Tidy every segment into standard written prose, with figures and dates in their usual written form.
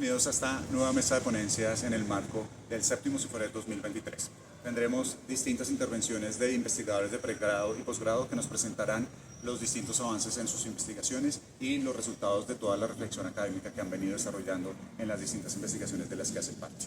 bienvenidos a esta nueva mesa de ponencias en el marco del séptimo Ciforet 2023. Tendremos distintas intervenciones de investigadores de pregrado y posgrado que nos presentarán los distintos avances en sus investigaciones y los resultados de toda la reflexión académica que han venido desarrollando en las distintas investigaciones de las que hacen parte.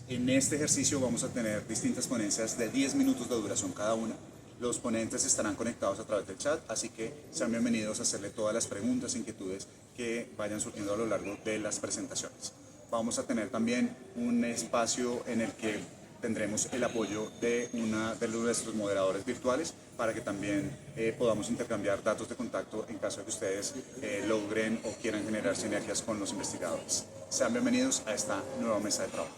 En este ejercicio vamos a tener distintas ponencias de 10 minutos de duración cada una. Los ponentes estarán conectados a través del chat, así que sean bienvenidos a hacerle todas las preguntas e inquietudes que vayan surgiendo a lo largo de las presentaciones. Vamos a tener también un espacio en el que tendremos el apoyo de uno de nuestros moderadores virtuales para que también podamos intercambiar datos de contacto en caso de que ustedes logren o quieran generar sinergias con los investigadores. Sean bienvenidos a esta nueva mesa de trabajo.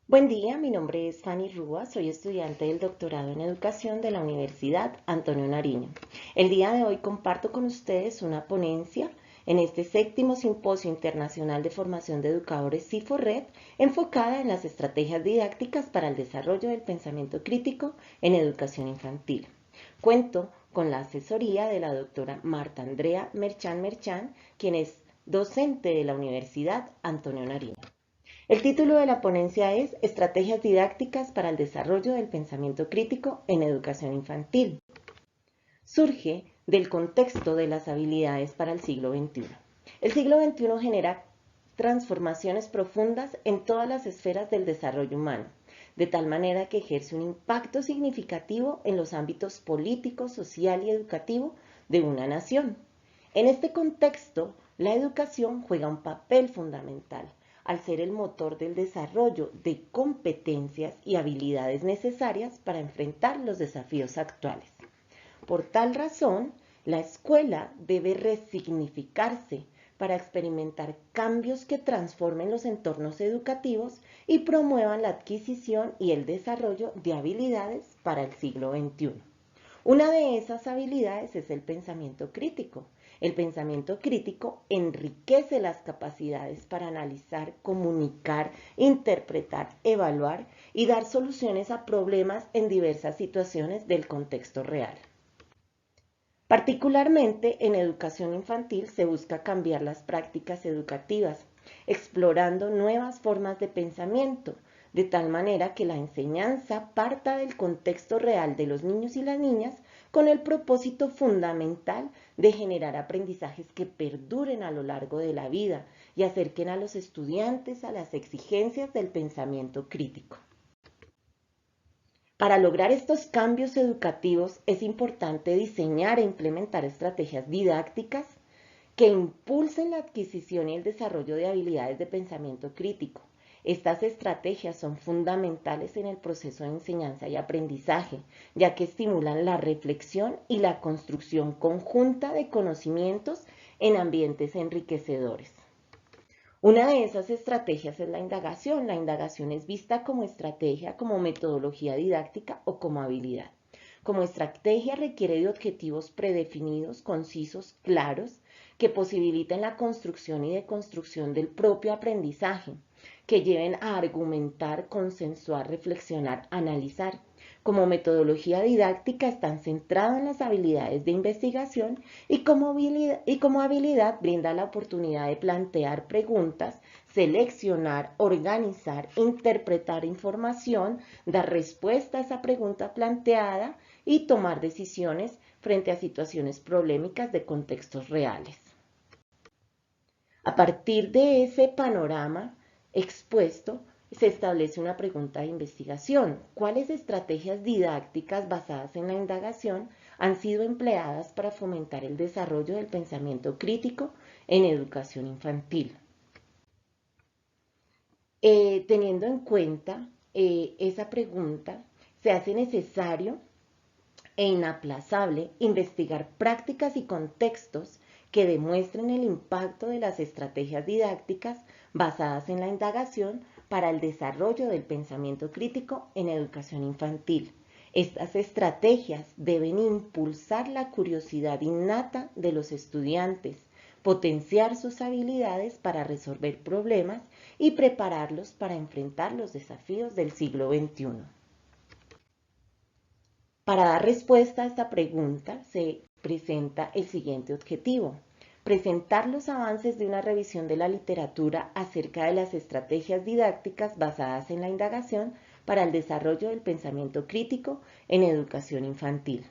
Buen día, mi nombre es Fanny Rúa, soy estudiante del doctorado en educación de la Universidad Antonio Nariño. El día de hoy comparto con ustedes una ponencia en este séptimo Simposio Internacional de Formación de Educadores Ciforet, enfocada en las estrategias didácticas para el desarrollo del pensamiento crítico en educación infantil. Cuento con la asesoría de la doctora Marta Andrea Merchán, quien es docente de la Universidad Antonio Nariño. El título de la ponencia es Estrategias didácticas para el desarrollo del pensamiento crítico en educación infantil. Surge del contexto de las habilidades para el siglo XXI. El siglo XXI genera transformaciones profundas en todas las esferas del desarrollo humano, de tal manera que ejerce un impacto significativo en los ámbitos político, social y educativo de una nación. En este contexto, la educación juega un papel fundamental, al ser el motor del desarrollo de competencias y habilidades necesarias para enfrentar los desafíos actuales. Por tal razón, la escuela debe resignificarse para experimentar cambios que transformen los entornos educativos y promuevan la adquisición y el desarrollo de habilidades para el siglo XXI. Una de esas habilidades es el pensamiento crítico. El pensamiento crítico enriquece las capacidades para analizar, comunicar, interpretar, evaluar y dar soluciones a problemas en diversas situaciones del contexto real. Particularmente en educación infantil se busca cambiar las prácticas educativas, explorando nuevas formas de pensamiento, de tal manera que la enseñanza parta del contexto real de los niños y las niñas con el propósito fundamental de generar aprendizajes que perduren a lo largo de la vida y acerquen a los estudiantes a las exigencias del pensamiento crítico. Para lograr estos cambios educativos es importante diseñar e implementar estrategias didácticas que impulsen la adquisición y el desarrollo de habilidades de pensamiento crítico. Estas estrategias son fundamentales en el proceso de enseñanza y aprendizaje, ya que estimulan la reflexión y la construcción conjunta de conocimientos en ambientes enriquecedores. Una de esas estrategias es la indagación. La indagación es vista como estrategia, como metodología didáctica o como habilidad. Como estrategia requiere de objetivos predefinidos, concisos, claros, que posibiliten la construcción y deconstrucción del propio aprendizaje, que lleven a argumentar, consensuar, reflexionar, analizar. Como metodología didáctica están centradas en las habilidades de investigación y como habilidad brinda la oportunidad de plantear preguntas, seleccionar, organizar, interpretar información, dar respuesta a esa pregunta planteada y tomar decisiones frente a situaciones problemáticas de contextos reales. A partir de ese panorama expuesto, se establece una pregunta de investigación. ¿Cuáles estrategias didácticas basadas en la indagación han sido empleadas para fomentar el desarrollo del pensamiento crítico en educación infantil? Teniendo en cuenta esa pregunta, se hace necesario e inaplazable investigar prácticas y contextos que demuestren el impacto de las estrategias didácticas basadas en la indagación para el desarrollo del pensamiento crítico en educación infantil. Estas estrategias deben impulsar la curiosidad innata de los estudiantes, potenciar sus habilidades para resolver problemas y prepararlos para enfrentar los desafíos del siglo XXI. Para dar respuesta a esta pregunta se presenta el siguiente objetivo: presentar los avances de una revisión de la literatura acerca de las estrategias didácticas basadas en la indagación para el desarrollo del pensamiento crítico en educación infantil.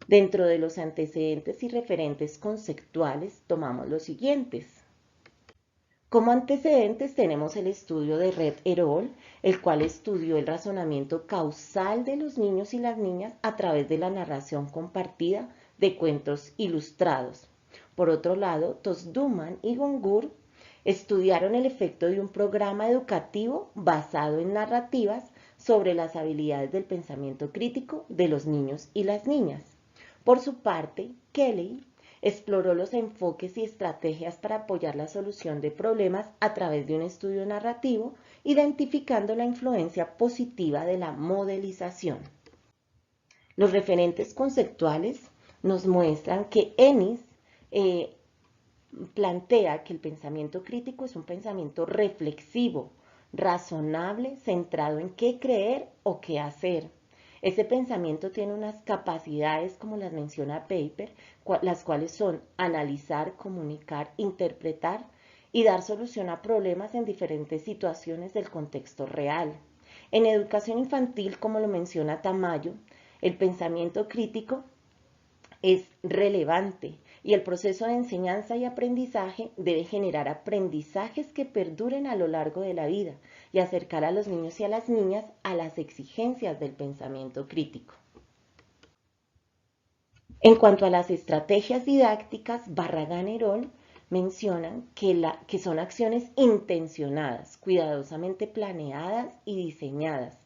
Dentro de los antecedentes y referentes conceptuales tomamos los siguientes. Como antecedentes tenemos el estudio de Red et al., el cual estudió el razonamiento causal de los niños y las niñas a través de la narración compartida de cuentos ilustrados. Por otro lado, Tosduman y Gongur estudiaron el efecto de un programa educativo basado en narrativas sobre las habilidades del pensamiento crítico de los niños y las niñas. Por su parte, Kelly exploró los enfoques y estrategias para apoyar la solución de problemas a través de un estudio narrativo, identificando la influencia positiva de la modelización. Los referentes conceptuales nos muestran que Ennis plantea que el pensamiento crítico es un pensamiento reflexivo, razonable, centrado en qué creer o qué hacer. Ese pensamiento tiene unas capacidades, como las menciona Paper, las cuales son analizar, comunicar, interpretar y dar solución a problemas en diferentes situaciones del contexto real. En educación infantil, como lo menciona Tamayo, el pensamiento crítico es relevante y el proceso de enseñanza y aprendizaje debe generar aprendizajes que perduren a lo largo de la vida y acercar a los niños y a las niñas a las exigencias del pensamiento crítico. En cuanto a las estrategias didácticas, Barragán et al. Mencionan que son acciones intencionadas, cuidadosamente planeadas y diseñadas.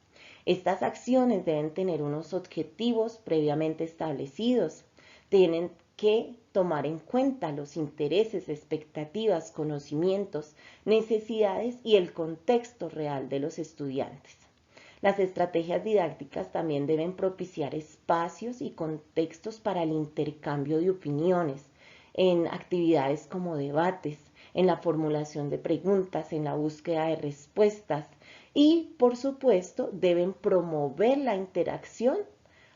Estas acciones deben tener unos objetivos previamente establecidos, tienen que tomar en cuenta los intereses, expectativas, conocimientos, necesidades y el contexto real de los estudiantes. Las estrategias didácticas también deben propiciar espacios y contextos para el intercambio de opiniones en actividades como debates, en la formulación de preguntas, en la búsqueda de respuestas y, por supuesto, deben promover la interacción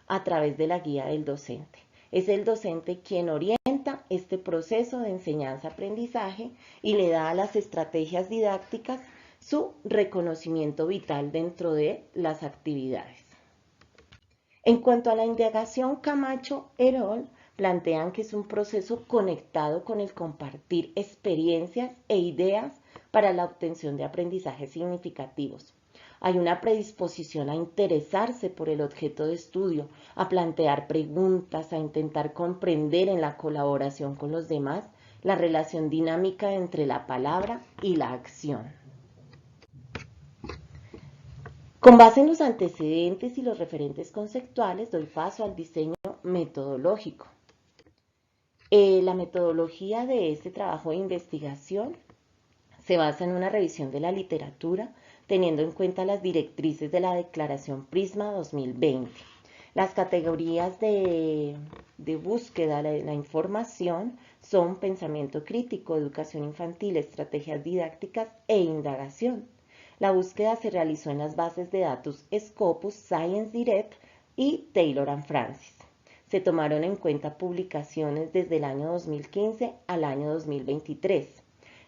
a través de la guía del docente. Es el docente quien orienta este proceso de enseñanza-aprendizaje y le da a las estrategias didácticas su reconocimiento vital dentro de las actividades. En cuanto a la indagación, Camacho et al. Plantean que es un proceso conectado con el compartir experiencias e ideas para la obtención de aprendizajes significativos. Hay una predisposición a interesarse por el objeto de estudio, a plantear preguntas, a intentar comprender en la colaboración con los demás la relación dinámica entre la palabra y la acción. Con base en los antecedentes y los referentes conceptuales, doy paso al diseño metodológico. La metodología de este trabajo de investigación se basa en una revisión de la literatura, teniendo en cuenta las directrices de la Declaración Prisma 2020. Las categorías de búsqueda de la información son pensamiento crítico, educación infantil, estrategias didácticas e indagación. La búsqueda se realizó en las bases de datos Scopus, ScienceDirect y Taylor & Francis. Se tomaron en cuenta publicaciones desde el año 2015 al año 2023.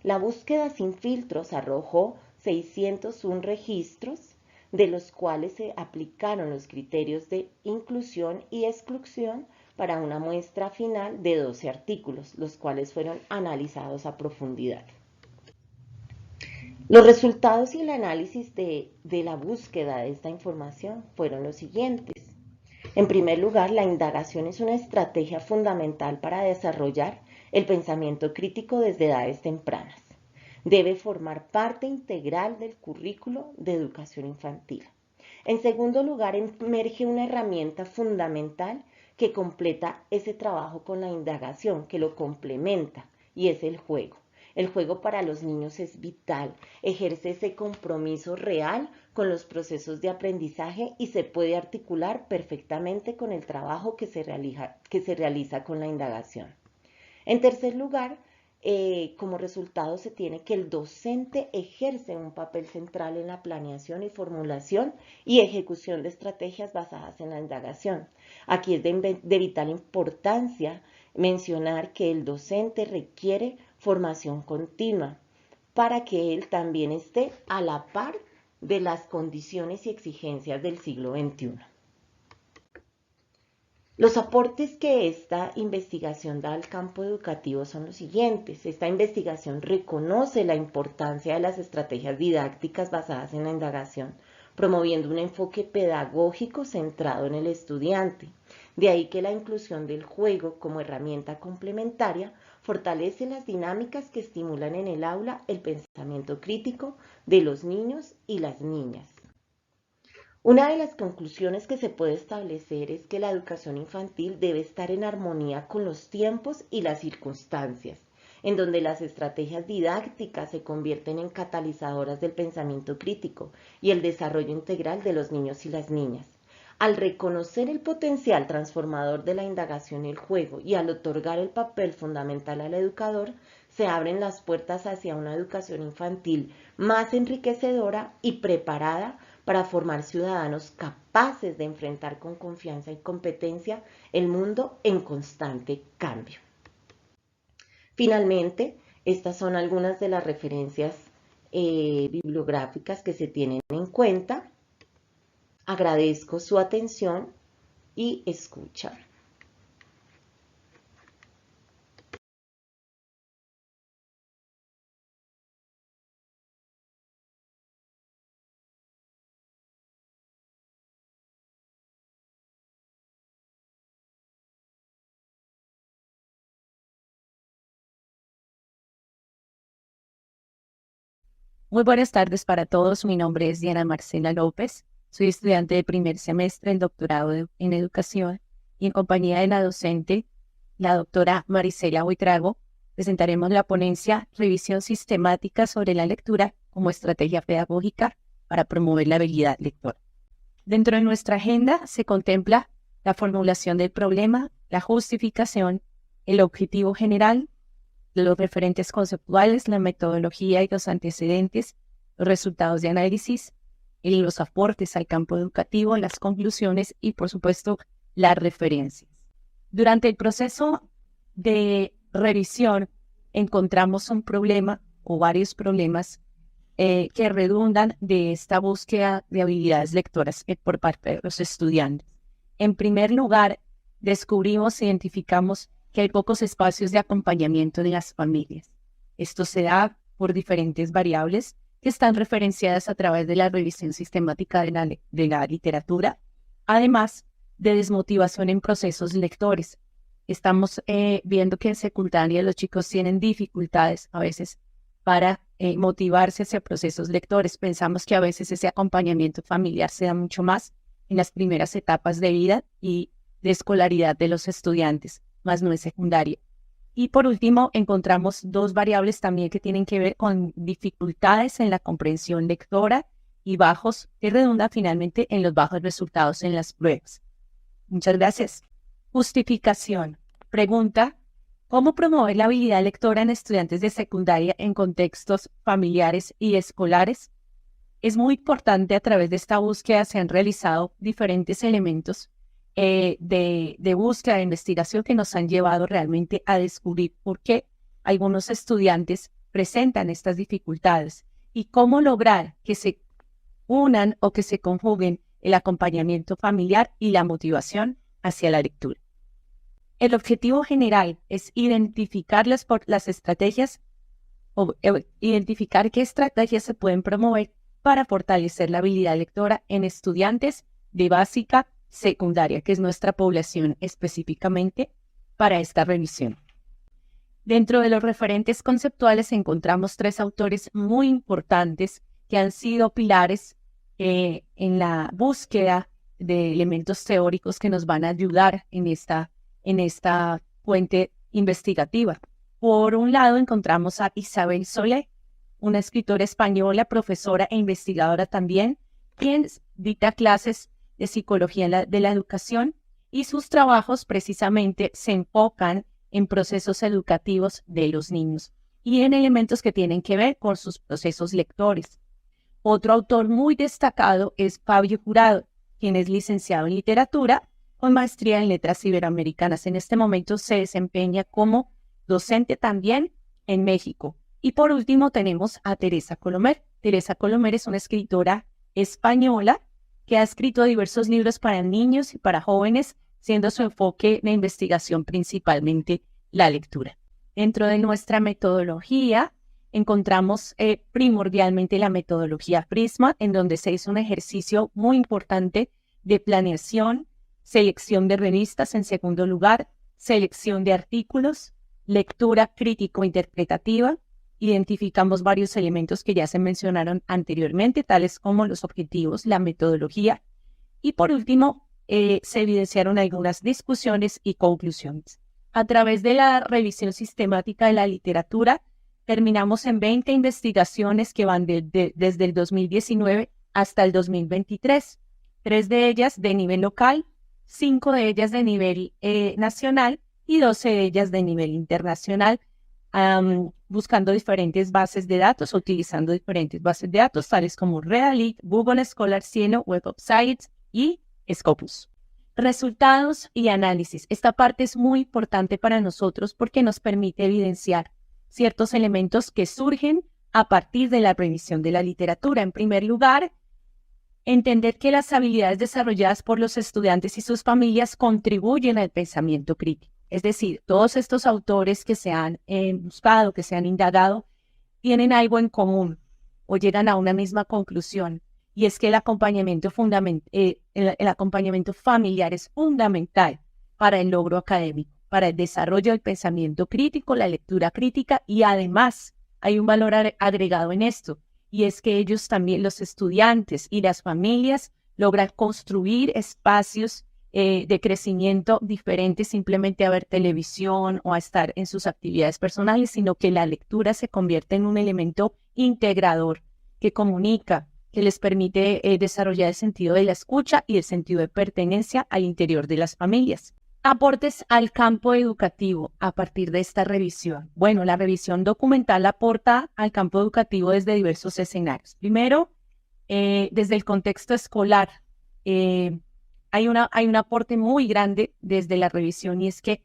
La búsqueda sin filtros arrojó 601 registros, de los cuales se aplicaron los criterios de inclusión y exclusión para una muestra final de 12 artículos, los cuales fueron analizados a profundidad. Los resultados y el análisis de la búsqueda de esta información fueron los siguientes. En primer lugar, la indagación es una estrategia fundamental para desarrollar el pensamiento crítico desde edades tempranas. Debe formar parte integral del currículo de educación infantil. En segundo lugar, emerge una herramienta fundamental que completa ese trabajo con la indagación, que lo complementa, y es el juego. El juego para los niños es vital, ejerce ese compromiso real con los procesos de aprendizaje y se puede articular perfectamente con el trabajo que se realiza con la indagación. En tercer lugar, como resultado se tiene que el docente ejerce un papel central en la planeación y formulación y ejecución de estrategias basadas en la indagación. Aquí es de vital importancia mencionar que el docente requiere formación continua para que él también esté a la par de las condiciones y exigencias del siglo XXI. Los aportes que esta investigación da al campo educativo son los siguientes. Esta investigación reconoce la importancia de las estrategias didácticas basadas en la indagación, promoviendo un enfoque pedagógico centrado en el estudiante. De ahí que la inclusión del juego como herramienta complementaria fortalece las dinámicas que estimulan en el aula el pensamiento crítico de los niños y las niñas. Una de las conclusiones que se puede establecer es que la educación infantil debe estar en armonía con los tiempos y las circunstancias, en donde las estrategias didácticas se convierten en catalizadoras del pensamiento crítico y el desarrollo integral de los niños y las niñas. Al reconocer el potencial transformador de la indagación y el juego y al otorgar el papel fundamental al educador, se abren las puertas hacia una educación infantil más enriquecedora y preparada para formar ciudadanos capaces de enfrentar con confianza y competencia el mundo en constante cambio. Finalmente, estas son algunas de las referencias bibliográficas que se tienen en cuenta. Agradezco su atención y escucha. Muy buenas tardes para todos. Mi nombre es Diana Marcela López. Soy estudiante de primer semestre en doctorado en educación y en compañía de la docente, la doctora Maricela Buitrago, presentaremos la ponencia Revisión sistemática sobre la lectura como estrategia pedagógica para promover la habilidad lectora. Dentro de nuestra agenda se contempla la formulación del problema, la justificación, el objetivo general, los referentes conceptuales, la metodología y los antecedentes, los resultados de análisis, y los aportes al campo educativo, las conclusiones y, por supuesto, las referencias. Durante el proceso de revisión encontramos un problema o varios problemas que redundan de esta búsqueda de habilidades lectoras por parte de los estudiantes. En primer lugar, identificamos que hay pocos espacios de acompañamiento de las familias. Esto se da por diferentes variables que están referenciadas a través de la revisión sistemática de la literatura, además de desmotivación en procesos lectores. Estamos viendo que en secundaria los chicos tienen dificultades a veces para motivarse hacia procesos lectores. Pensamos que a veces ese acompañamiento familiar se da mucho más en las primeras etapas de vida y de escolaridad de los estudiantes, más no en secundaria. Y por último, encontramos dos variables también que tienen que ver con dificultades en la comprensión lectora y bajos, que redundan finalmente en los bajos resultados en las pruebas. Muchas gracias. Justificación. Pregunta: ¿cómo promover la habilidad lectora en estudiantes de secundaria en contextos familiares y escolares? Es muy importante, a través de esta búsqueda se han realizado diferentes elementos de búsqueda, de investigación que nos han llevado realmente a descubrir por qué algunos estudiantes presentan estas dificultades y cómo lograr que se unan o que se conjuguen el acompañamiento familiar y la motivación hacia la lectura. El objetivo general es identificar las estrategias o identificar qué estrategias se pueden promover para fortalecer la habilidad lectora en estudiantes de básica secundaria, que es nuestra población específicamente para esta revisión. Dentro de los referentes conceptuales encontramos tres autores muy importantes que han sido pilares en la búsqueda de elementos teóricos que nos van a ayudar en esta fuente investigativa. Por un lado encontramos a Isabel Solé, una escritora española, profesora e investigadora también, quien dicta clases de psicología de la educación y sus trabajos precisamente se enfocan en procesos educativos de los niños y en elementos que tienen que ver con sus procesos lectores. Otro autor muy destacado es Fabio Jurado, quien es licenciado en literatura con maestría en letras iberoamericanas. En este momento se desempeña como docente también en México. Y por último tenemos a Teresa Colomer. Teresa Colomer es una escritora española que ha escrito diversos libros para niños y para jóvenes, siendo su enfoque de investigación principalmente la lectura. Dentro de nuestra metodología encontramos primordialmente la metodología Prisma, en donde se hizo un ejercicio muy importante de planeación, selección de revistas en segundo lugar, selección de artículos, lectura crítico-interpretativa. Identificamos varios elementos que ya se mencionaron anteriormente, tales como los objetivos, la metodología y por último se evidenciaron algunas discusiones y conclusiones. A través de la revisión sistemática de la literatura, terminamos en 20 investigaciones que van desde el 2019 hasta el 2023, 3 de ellas de nivel local, 5 de ellas de nivel nacional y 12 de ellas de nivel internacional, buscando diferentes bases de datos, utilizando diferentes bases de datos, tales como Redalit, Google Scholar, Cieno, Web of Science y Scopus. Resultados y análisis. Esta parte es muy importante para nosotros porque nos permite evidenciar ciertos elementos que surgen a partir de la revisión de la literatura. En primer lugar, entender que las habilidades desarrolladas por los estudiantes y sus familias contribuyen al pensamiento crítico. Es decir, todos estos autores que se han buscado, que se han indagado, tienen algo en común o llegan a una misma conclusión, y es que el acompañamiento familiar es fundamental para el logro académico, para el desarrollo del pensamiento crítico, la lectura crítica, y además hay un valor agregado en esto, y es que ellos también, los estudiantes y las familias, logran construir espacios de crecimiento diferentes simplemente a ver televisión o a estar en sus actividades personales, sino que la lectura se convierte en un elemento integrador que comunica, que les permite desarrollar el sentido de la escucha y el sentido de pertenencia al interior de las familias. Aportes al campo educativo a partir de esta revisión. Bueno, la revisión documental aporta al campo educativo desde diversos escenarios. Primero, desde el contexto escolar, hay un aporte muy grande desde la revisión, y es que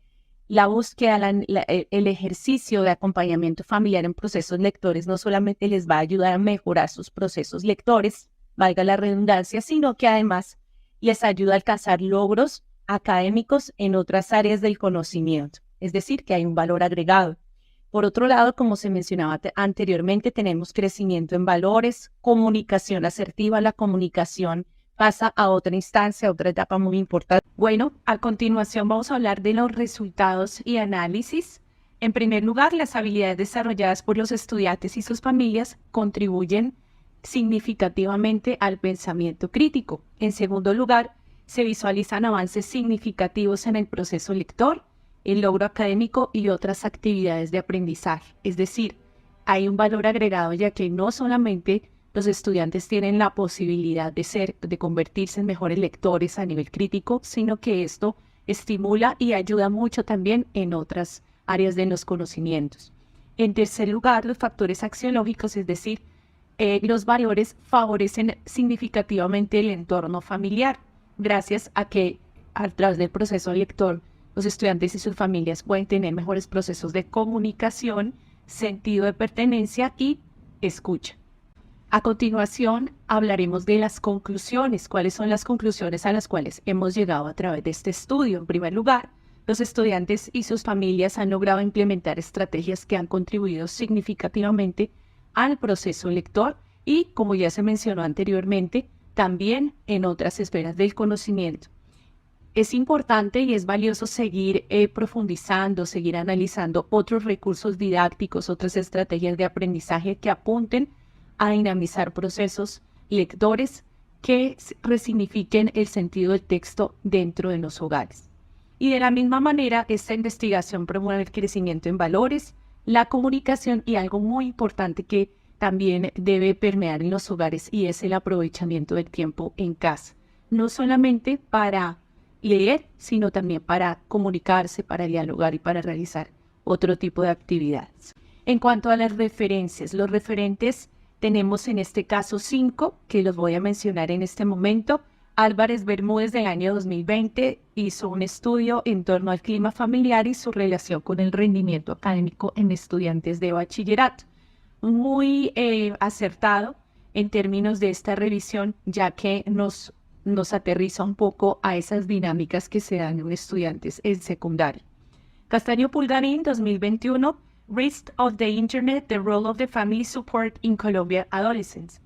la búsqueda, el ejercicio de acompañamiento familiar en procesos lectores no solamente les va a ayudar a mejorar sus procesos lectores, valga la redundancia, sino que además les ayuda a alcanzar logros académicos en otras áreas del conocimiento, es decir, que hay un valor agregado. Por otro lado, como se mencionaba anteriormente, tenemos crecimiento en valores, comunicación asertiva. La comunicación pasa a otra instancia, a otra etapa muy importante. Bueno, a continuación vamos a hablar de los resultados y análisis. En primer lugar, las habilidades desarrolladas por los estudiantes y sus familias contribuyen significativamente al pensamiento crítico. En segundo lugar, se visualizan avances significativos en el proceso lector, el logro académico y otras actividades de aprendizaje. Es decir, hay un valor agregado, ya que no solamente los estudiantes tienen la posibilidad de convertirse en mejores lectores a nivel crítico, sino que esto estimula y ayuda mucho también en otras áreas de los conocimientos. En tercer lugar, los factores axiológicos, es decir, los valores favorecen significativamente el entorno familiar, gracias a que a través del proceso lector, los estudiantes y sus familias pueden tener mejores procesos de comunicación, sentido de pertenencia y escucha. A continuación, hablaremos de las conclusiones. ¿Cuáles son las conclusiones a las cuales hemos llegado a través de este estudio? En primer lugar, los estudiantes y sus familias han logrado implementar estrategias que han contribuido significativamente al proceso lector y, como ya se mencionó anteriormente, también en otras esferas del conocimiento. Es importante y es valioso seguir profundizando, seguir analizando otros recursos didácticos, otras estrategias de aprendizaje que apunten a dinamizar procesos lectores que resignifiquen el sentido del texto dentro de los hogares. Y de la misma manera, esta investigación promueve el crecimiento en valores, la comunicación y algo muy importante que también debe permear en los hogares y es el aprovechamiento del tiempo en casa. No solamente para leer, sino también para comunicarse, para dialogar y para realizar otro tipo de actividades. En cuanto a las referencias, los referentes tenemos en este caso 5, que los voy a mencionar en este momento. Álvarez Bermúdez del año 2020 hizo un estudio en torno al clima familiar y su relación con el rendimiento académico en estudiantes de bachillerato. Muy acertado en términos de esta revisión, ya que nos aterriza un poco a esas dinámicas que se dan en estudiantes en secundaria. Castaño Pulgarín, 2021, Risk of the Internet, The Role of the Family Support in Colombia Adolescents.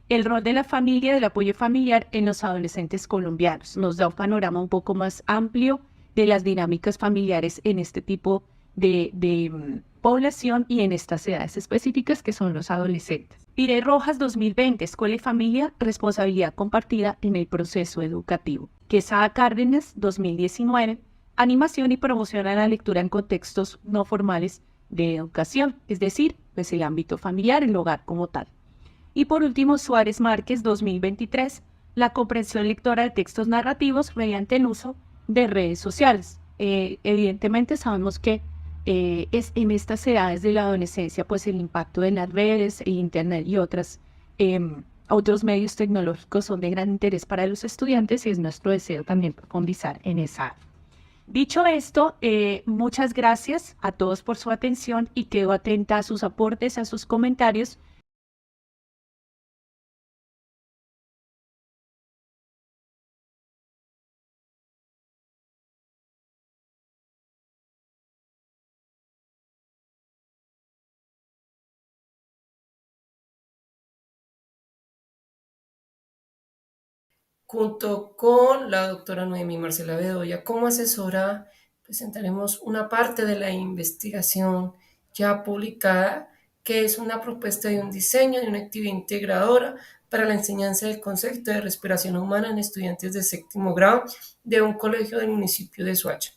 El rol de la familia, del apoyo familiar en los adolescentes colombianos. Nos da un panorama un poco más amplio de las dinámicas familiares en este tipo de población y en estas edades específicas que son los adolescentes. Pire Rojas, 2020, Escuela y Familia, Responsabilidad Compartida en el Proceso Educativo. Quesada Cárdenas, 2019, Animación y promoción a la lectura en contextos no formales de educación, es decir, pues el ámbito familiar, el hogar como tal. Y por último, Suárez Márquez, 2023, la comprensión lectora de textos narrativos mediante el uso de redes sociales. Evidentemente sabemos que es en estas edades de la adolescencia, pues el impacto de las redes, el internet y otros medios tecnológicos son de gran interés para los estudiantes y es nuestro deseo también profundizar en esa área. Dicho esto, muchas gracias a todos por su atención y quedo atenta a sus aportes, a sus comentarios. Junto con la doctora Noemí Marcela Bedoya como asesora, presentaremos una parte de la investigación ya publicada, que es una propuesta de un diseño de una actividad integradora para la enseñanza del concepto de respiración humana en estudiantes de séptimo grado de un colegio del municipio de Soacha.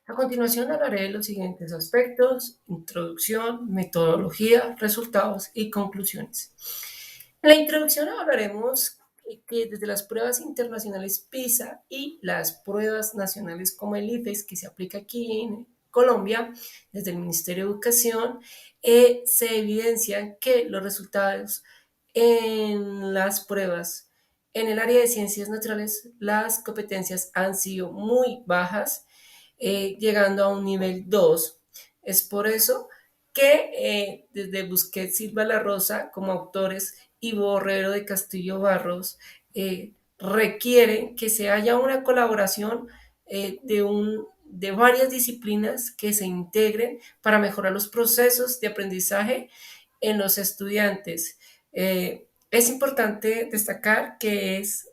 A continuación hablaré de los siguientes aspectos: introducción, metodología, resultados y conclusiones. En la introducción hablaremos que desde las pruebas internacionales PISA y las pruebas nacionales como el IFES, que se aplica aquí en Colombia, desde el Ministerio de Educación, se evidencian que los resultados en las pruebas en el área de ciencias naturales, las competencias han sido muy bajas, llegando a un nivel 2. Es por eso que desde Busquets Silva La Rosa como autores y Borrero de Castillo Barros requieren que se haya una colaboración de varias disciplinas que se integren para mejorar los procesos de aprendizaje en los estudiantes. Es importante destacar que es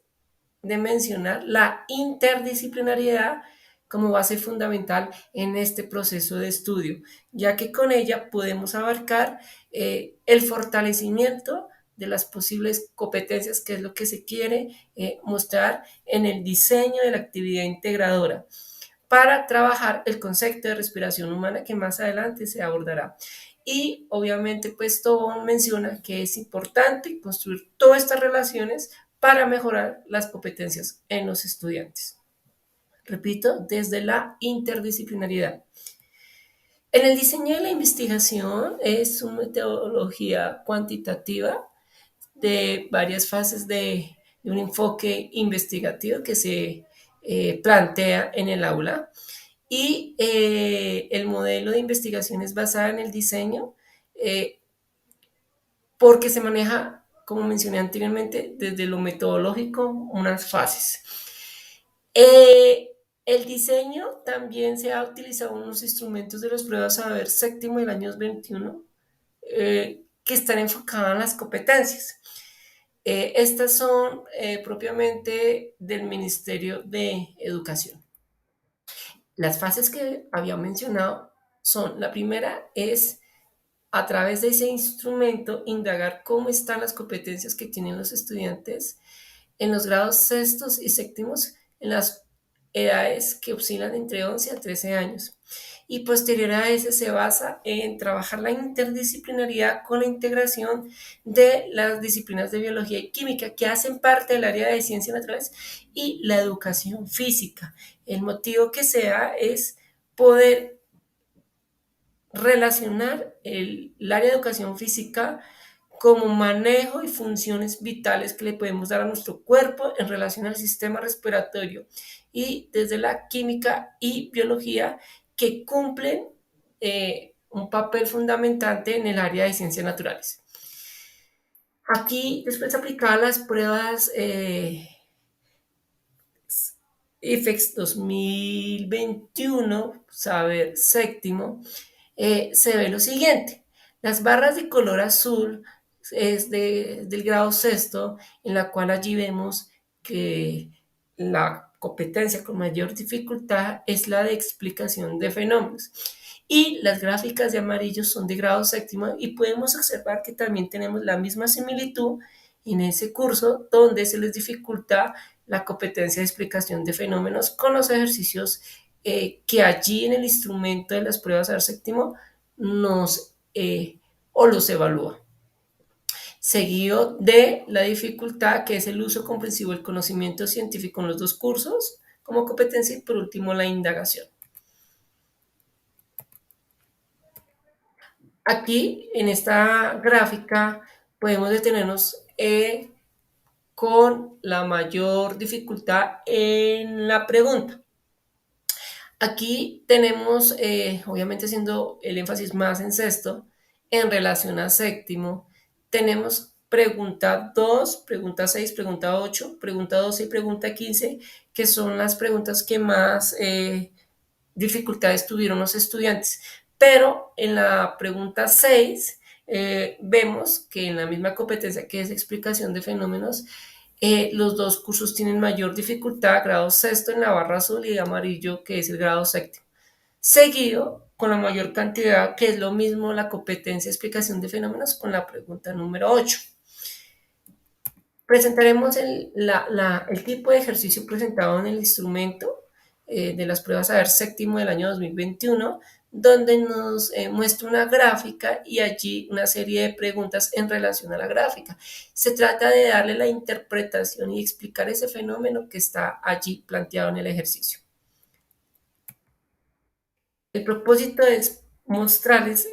de mencionar la interdisciplinariedad como base fundamental en este proceso de estudio, ya que con ella podemos abarcar el fortalecimiento de las posibles competencias, que es lo que se quiere mostrar en el diseño de la actividad integradora, para trabajar el concepto de respiración humana que más adelante se abordará. Y obviamente pues Tobón menciona que es importante construir todas estas relaciones para mejorar las competencias en los estudiantes. Repito, desde la interdisciplinariedad. En el diseño de la investigación es una metodología cuantitativa de varias fases de un enfoque investigativo que se plantea en el aula, y el modelo de investigación es basado en el diseño porque se maneja, como mencioné anteriormente, desde lo metodológico unas fases. El diseño también se ha utilizado unos instrumentos de las pruebas Saber Séptimo del año 21 que están enfocadas en las competencias. Estas son propiamente del Ministerio de Educación. Las fases que había mencionado son: la primera es, a través de ese instrumento, indagar cómo están las competencias que tienen los estudiantes en los grados sextos y séptimos en las edades que oscilan entre 11 a 13 años. Y posterior a ese se basa en trabajar la interdisciplinaridad con la integración de las disciplinas de biología y química que hacen parte del área de ciencias naturales y la educación física. El motivo que se da es poder relacionar el área de educación física como manejo y funciones vitales que le podemos dar a nuestro cuerpo en relación al sistema respiratorio y desde la química y biología que cumplen un papel fundamental en el área de ciencias naturales. Aquí después aplicar las pruebas IFEX 2021, saber séptimo, se ve lo siguiente. Las barras de color azul es del grado sexto, en la cual allí vemos que la competencia con mayor dificultad es la de explicación de fenómenos. Y las gráficas de amarillo son de grado séptimo y podemos observar que también tenemos la misma similitud en ese curso donde se les dificulta la competencia de explicación de fenómenos con los ejercicios que allí en el instrumento de las pruebas al séptimo nos o los evalúa. Seguido de la dificultad que es el uso comprensivo del conocimiento científico en los dos cursos como competencia y por último la indagación. Aquí en esta gráfica podemos detenernos con la mayor dificultad en la pregunta. Aquí tenemos, obviamente haciendo el énfasis más en sexto, en relación a séptimo, tenemos pregunta 2, pregunta 6, pregunta 8, pregunta 12 y pregunta 15, que son las preguntas que más dificultades tuvieron los estudiantes. Pero en la pregunta 6 vemos que en la misma competencia que es explicación de fenómenos, los dos cursos tienen mayor dificultad, grado sexto en la barra azul y amarillo que es el grado séptimo. Seguido con la mayor cantidad, que es lo mismo la competencia de explicación de fenómenos con la pregunta número 8. Presentaremos el tipo de ejercicio presentado en el instrumento de las pruebas saber séptimo del año 2021, donde nos muestra una gráfica y allí una serie de preguntas en relación a la gráfica. Se trata de darle la interpretación y explicar ese fenómeno que está allí planteado en el ejercicio. El propósito es mostrarles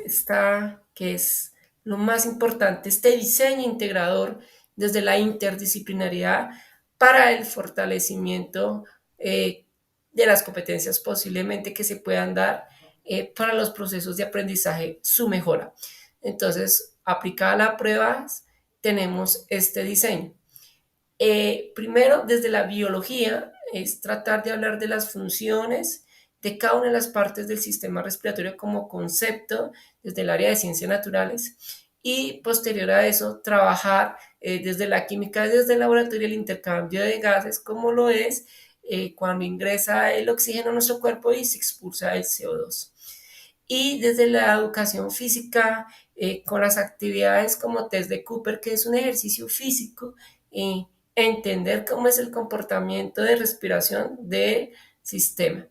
que es lo más importante, este diseño integrador desde la interdisciplinaridad para el fortalecimiento de las competencias posiblemente que se puedan dar para los procesos de aprendizaje, su mejora. Entonces, aplicada la prueba, tenemos este diseño. Primero, desde la biología, es tratar de hablar de las funciones de cada una de las partes del sistema respiratorio como concepto desde el área de ciencias naturales y posterior a eso trabajar desde la química, desde el laboratorio, el intercambio de gases como lo es cuando ingresa el oxígeno a nuestro cuerpo y se expulsa el CO2. Y desde la educación física con las actividades como test de Cooper, que es un ejercicio físico, entender cómo es el comportamiento de respiración del sistema.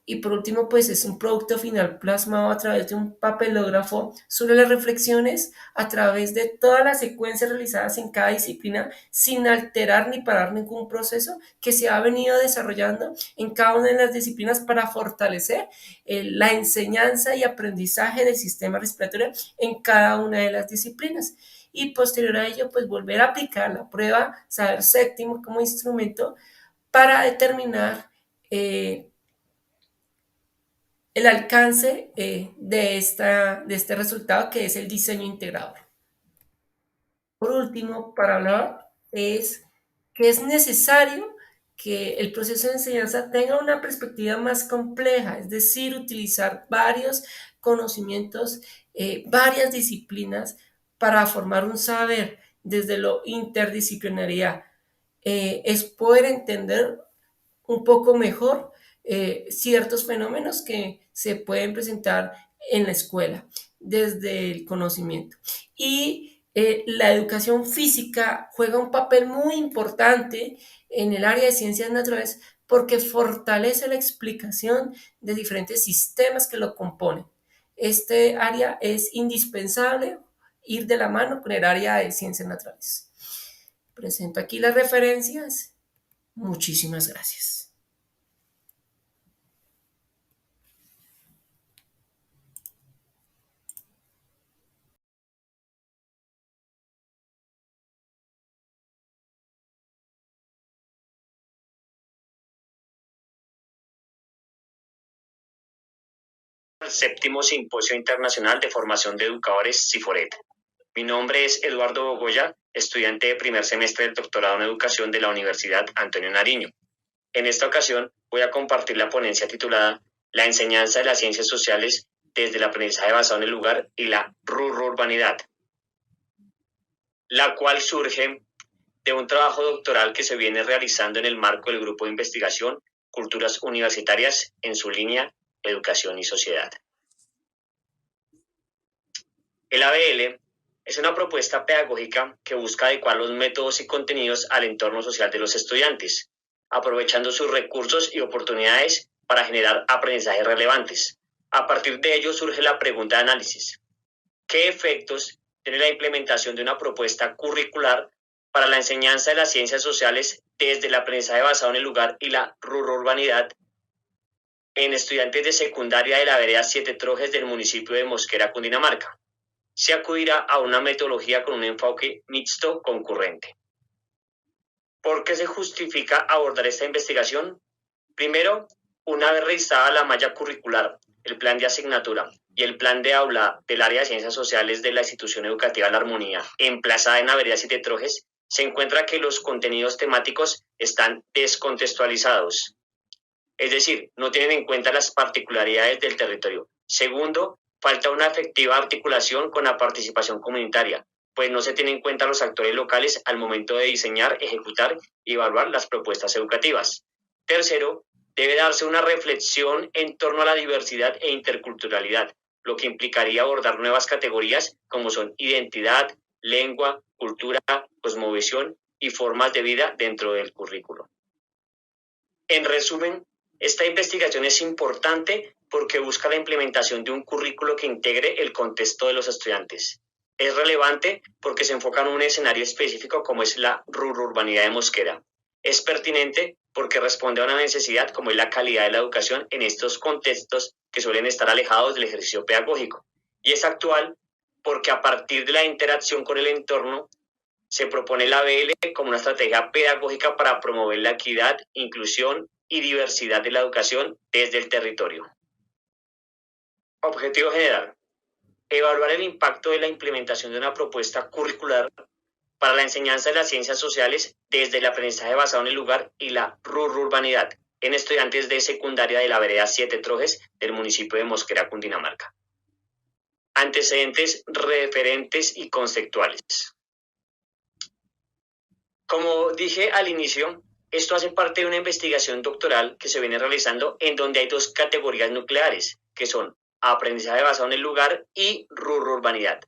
Y por último, pues es un producto final plasmado a través de un papelógrafo sobre las reflexiones a través de todas las secuencias realizadas en cada disciplina sin alterar ni parar ningún proceso que se ha venido desarrollando en cada una de las disciplinas para fortalecer la enseñanza y aprendizaje del sistema respiratorio en cada una de las disciplinas. Y posterior a ello, pues volver a aplicar la prueba saber séptimo como instrumento para determinar el alcance de este resultado que es el diseño integrador. Por último, para hablar es que es necesario que el proceso de enseñanza tenga una perspectiva más compleja, es decir, utilizar varios conocimientos, varias disciplinas para formar un saber desde lo interdisciplinaridad. Es poder entender un poco mejor ciertos fenómenos que se pueden presentar en la escuela desde el conocimiento. Y la educación física juega un papel muy importante en el área de ciencias naturales porque fortalece la explicación de diferentes sistemas que lo componen. Este área es indispensable ir de la mano con el área de ciencias naturales. Presento aquí las referencias. Muchísimas gracias. El séptimo Simposio Internacional de Formación de Educadores CIFORET. Mi nombre es Eduardo Bogoya, estudiante de primer semestre del doctorado en educación de la Universidad Antonio Nariño. En esta ocasión voy a compartir la ponencia titulada La enseñanza de las ciencias sociales desde el aprendizaje basado en el lugar y la ruralidad, la cual surge de un trabajo doctoral que se viene realizando en el marco del grupo de investigación Culturas Universitarias en su línea Educación y Sociedad. El ABL es una propuesta pedagógica que busca adecuar los métodos y contenidos al entorno social de los estudiantes, aprovechando sus recursos y oportunidades para generar aprendizajes relevantes. A partir de ello surge la pregunta de análisis. ¿Qué efectos tiene la implementación de una propuesta curricular para la enseñanza de las ciencias sociales desde el aprendizaje basado en el lugar y la ruralidad en estudiantes de secundaria de la vereda Siete Trojes del municipio de Mosquera, Cundinamarca? Se acudirá a una metodología con un enfoque mixto concurrente. ¿Por qué se justifica abordar esta investigación? Primero, una vez revisada la malla curricular, el plan de asignatura y el plan de aula del área de ciencias sociales de la institución educativa La Armonía, emplazada en la vereda Siete Trojes, se encuentra que los contenidos temáticos están descontextualizados. Es decir, no tienen en cuenta las particularidades del territorio. Segundo, falta una efectiva articulación con la participación comunitaria, pues no se tienen en cuenta los actores locales al momento de diseñar, ejecutar y evaluar las propuestas educativas. Tercero, debe darse una reflexión en torno a la diversidad e interculturalidad, lo que implicaría abordar nuevas categorías como son identidad, lengua, cultura, cosmovisión y formas de vida dentro del currículo. En resumen, esta investigación es importante porque busca la implementación de un currículo que integre el contexto de los estudiantes. Es relevante porque se enfoca en un escenario específico como es la ruralidad de Mosquera. Es pertinente porque responde a una necesidad como es la calidad de la educación en estos contextos que suelen estar alejados del ejercicio pedagógico. Y es actual porque a partir de la interacción con el entorno se propone la ABL como una estrategia pedagógica para promover la equidad, inclusión y diversidad de la educación desde el territorio. Objetivo general: evaluar el impacto de la implementación de una propuesta curricular para la enseñanza de las ciencias sociales desde el aprendizaje basado en el lugar y la ruralidad en estudiantes de secundaria de la vereda Siete Trojes del municipio de Mosquera, Cundinamarca. Antecedentes, referentes y conceptuales. Como dije al inicio, esto hace parte de una investigación doctoral que se viene realizando en donde hay dos categorías nucleares, que son aprendizaje basado en el lugar y ruralidad.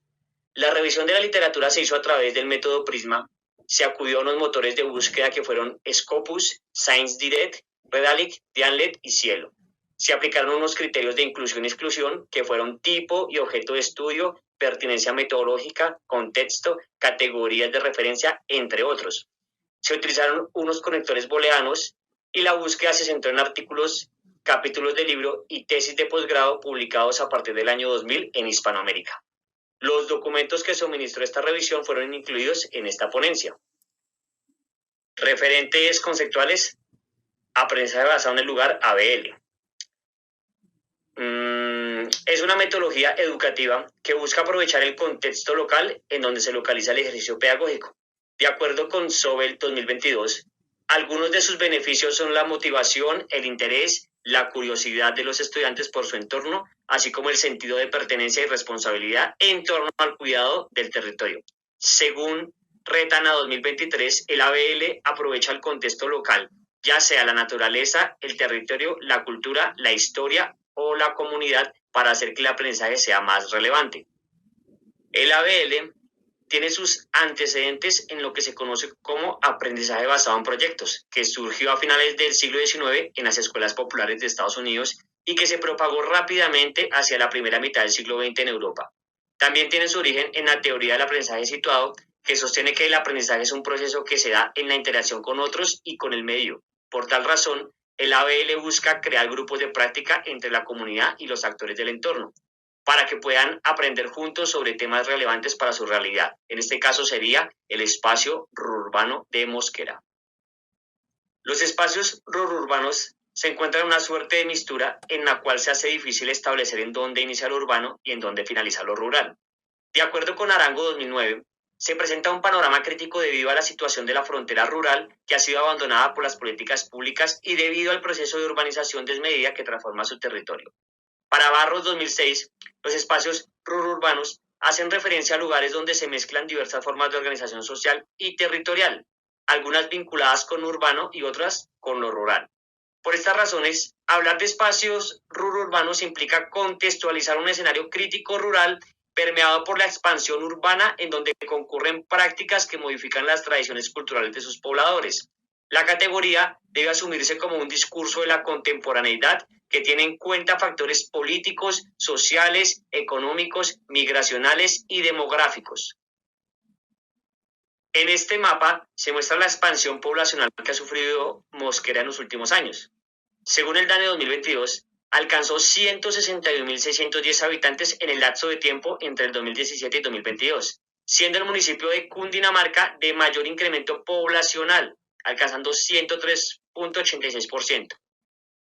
La revisión de la literatura se hizo a través del método Prisma. Se acudió a unos motores de búsqueda que fueron Scopus, ScienceDirect, Redalyc, Dianlet y Cielo. Se aplicaron unos criterios de inclusión y exclusión que fueron tipo y objeto de estudio, pertinencia metodológica, contexto, categorías de referencia, entre otros. Se utilizaron unos conectores booleanos y la búsqueda se centró en artículos, capítulos de libro y tesis de posgrado publicados a partir del año 2000 en Hispanoamérica. Los documentos que suministró esta revisión fueron incluidos en esta ponencia. Referentes conceptuales: aprendizaje basado en el lugar, ABL. Es una metodología educativa que busca aprovechar el contexto local en donde se localiza el ejercicio pedagógico. De acuerdo con Sobel 2022, algunos de sus beneficios son la motivación, el interés, la curiosidad de los estudiantes por su entorno, así como el sentido de pertenencia y responsabilidad en torno al cuidado del territorio. Según Retana 2023, el ABL aprovecha el contexto local, ya sea la naturaleza, el territorio, la cultura, la historia o la comunidad, para hacer que el aprendizaje sea más relevante. El ABL tiene sus antecedentes en lo que se conoce como aprendizaje basado en proyectos, que surgió a finales del siglo XIX en las escuelas populares de Estados Unidos y que se propagó rápidamente hacia la primera mitad del siglo XX en Europa. También tiene su origen en la teoría del aprendizaje situado, que sostiene que el aprendizaje es un proceso que se da en la interacción con otros y con el medio. Por tal razón, el ABL busca crear grupos de práctica entre la comunidad y los actores del entorno, para que puedan aprender juntos sobre temas relevantes para su realidad. En este caso sería el espacio rururbano de Mosquera. Los espacios rururbanos se encuentran en una suerte de mistura en la cual se hace difícil establecer en dónde inicia lo urbano y en dónde finaliza lo rural. De acuerdo con Arango 2009, se presenta un panorama crítico debido a la situación de la frontera rural que ha sido abandonada por las políticas públicas y debido al proceso de urbanización desmedida que transforma su territorio. Para Barros 2006, los espacios rururbanos hacen referencia a lugares donde se mezclan diversas formas de organización social y territorial, algunas vinculadas con lo urbano y otras con lo rural. Por estas razones, hablar de espacios rururbanos implica contextualizar un escenario crítico rural permeado por la expansión urbana en donde concurren prácticas que modifican las tradiciones culturales de sus pobladores. La categoría debe asumirse como un discurso de la contemporaneidad que tiene en cuenta factores políticos, sociales, económicos, migracionales y demográficos. En este mapa se muestra la expansión poblacional que ha sufrido Mosquera en los últimos años. Según el DANE 2022, alcanzó 161.610 habitantes en el lapso de tiempo entre el 2017 y 2022, siendo el municipio de Cundinamarca de mayor incremento poblacional, alcanzando 103.86%.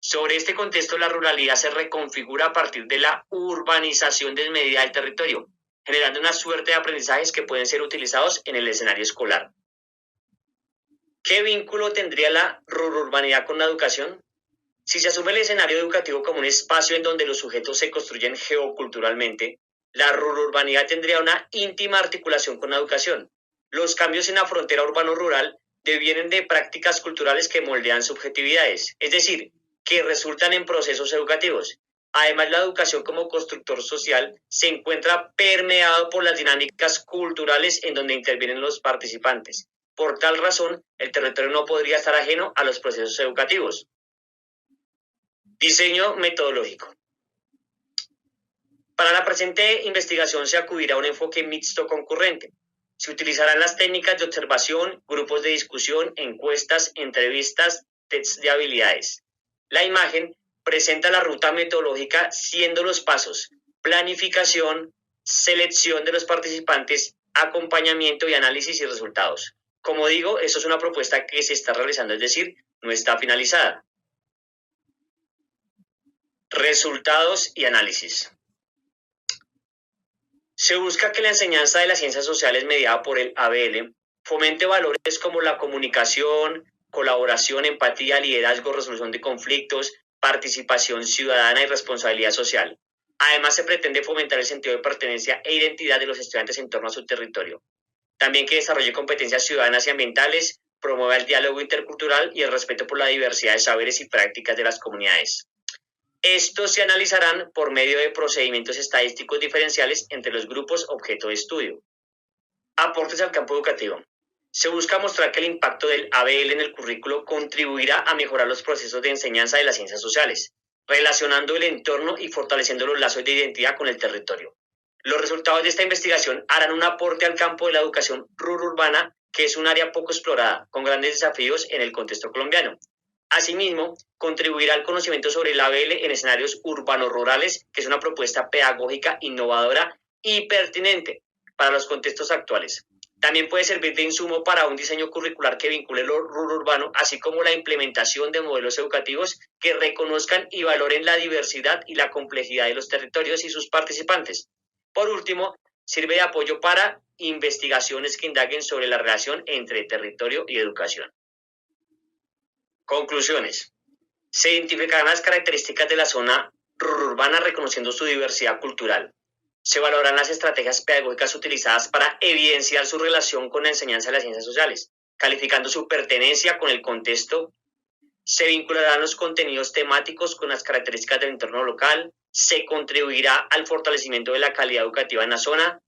Sobre este contexto, la ruralidad se reconfigura a partir de la urbanización desmedida del territorio, generando una suerte de aprendizajes que pueden ser utilizados en el escenario escolar. ¿Qué vínculo tendría la rururbanidad con la educación? Si se asume el escenario educativo como un espacio en donde los sujetos se construyen geoculturalmente, la rururbanidad tendría una íntima articulación con la educación. Los cambios en la frontera urbano-rural devienen de prácticas culturales que moldean subjetividades, es decir, que resultan en procesos educativos. Además, la educación como constructor social se encuentra permeado por las dinámicas culturales en donde intervienen los participantes. Por tal razón, el territorio no podría estar ajeno a los procesos educativos. Diseño metodológico. Para la presente investigación se acudirá a un enfoque mixto concurrente. Se utilizarán las técnicas de observación, grupos de discusión, encuestas, entrevistas, tests de habilidades. La imagen presenta la ruta metodológica siendo los pasos: planificación, selección de los participantes, acompañamiento y análisis y resultados. Como digo, esto es una propuesta que se está realizando, es decir, no está finalizada. Resultados y análisis. Se busca que la enseñanza de las ciencias sociales mediada por el ABL fomente valores como la comunicación, colaboración, empatía, liderazgo, resolución de conflictos, participación ciudadana y responsabilidad social. Además, se pretende fomentar el sentido de pertenencia e identidad de los estudiantes en torno a su territorio. También que desarrolle competencias ciudadanas y ambientales, promueva el diálogo intercultural y el respeto por la diversidad de saberes y prácticas de las comunidades. Estos se analizarán por medio de procedimientos estadísticos diferenciales entre los grupos objeto de estudio. Aportes al campo educativo. Se busca mostrar que el impacto del ABL en el currículo contribuirá a mejorar los procesos de enseñanza de las ciencias sociales, relacionando el entorno y fortaleciendo los lazos de identidad con el territorio. Los resultados de esta investigación harán un aporte al campo de la educación rururbana, que es un área poco explorada, con grandes desafíos en el contexto colombiano. Asimismo, contribuirá al conocimiento sobre el ABL en escenarios urbanos-rurales, que es una propuesta pedagógica innovadora y pertinente para los contextos actuales. También puede servir de insumo para un diseño curricular que vincule lo rururbano, así como la implementación de modelos educativos que reconozcan y valoren la diversidad y la complejidad de los territorios y sus participantes. Por último, sirve de apoyo para investigaciones que indaguen sobre la relación entre territorio y educación. Conclusiones. Se identificarán las características de la zona rururbana reconociendo su diversidad cultural. Se valorarán las estrategias pedagógicas utilizadas para evidenciar su relación con la enseñanza de las ciencias sociales, calificando su pertenencia con el contexto. Se vincularán los contenidos temáticos con las características del entorno local. Se contribuirá al fortalecimiento de la calidad educativa en la zona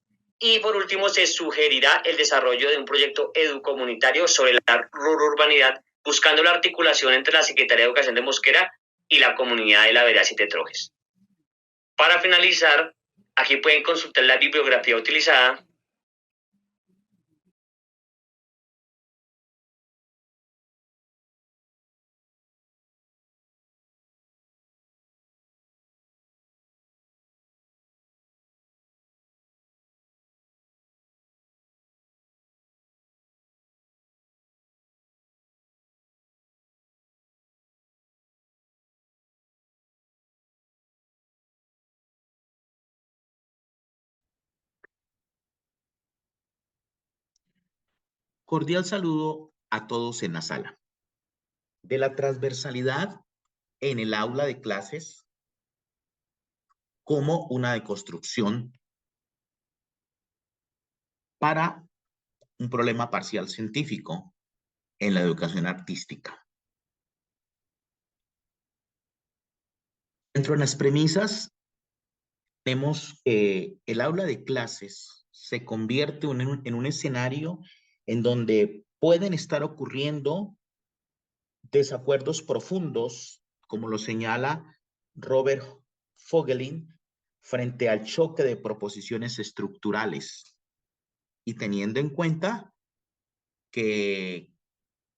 Y por último, se sugerirá el desarrollo de un proyecto educomunitario sobre la rururbanidad, buscando la articulación entre la Secretaría de Educación de Mosquera y la comunidad de La Verás y Tetrojes. Para finalizar, aquí pueden consultar la bibliografía utilizada. Cordial saludo a todos en la sala. De la transversalidad en el aula de clases como una deconstrucción para un problema parcial científico en la educación artística. Dentro de las premisas, tenemos que el aula de clases se convierte en un escenario en donde pueden estar ocurriendo desacuerdos profundos, como lo señala Robert Fogelin, frente al choque de proposiciones estructurales y teniendo en cuenta que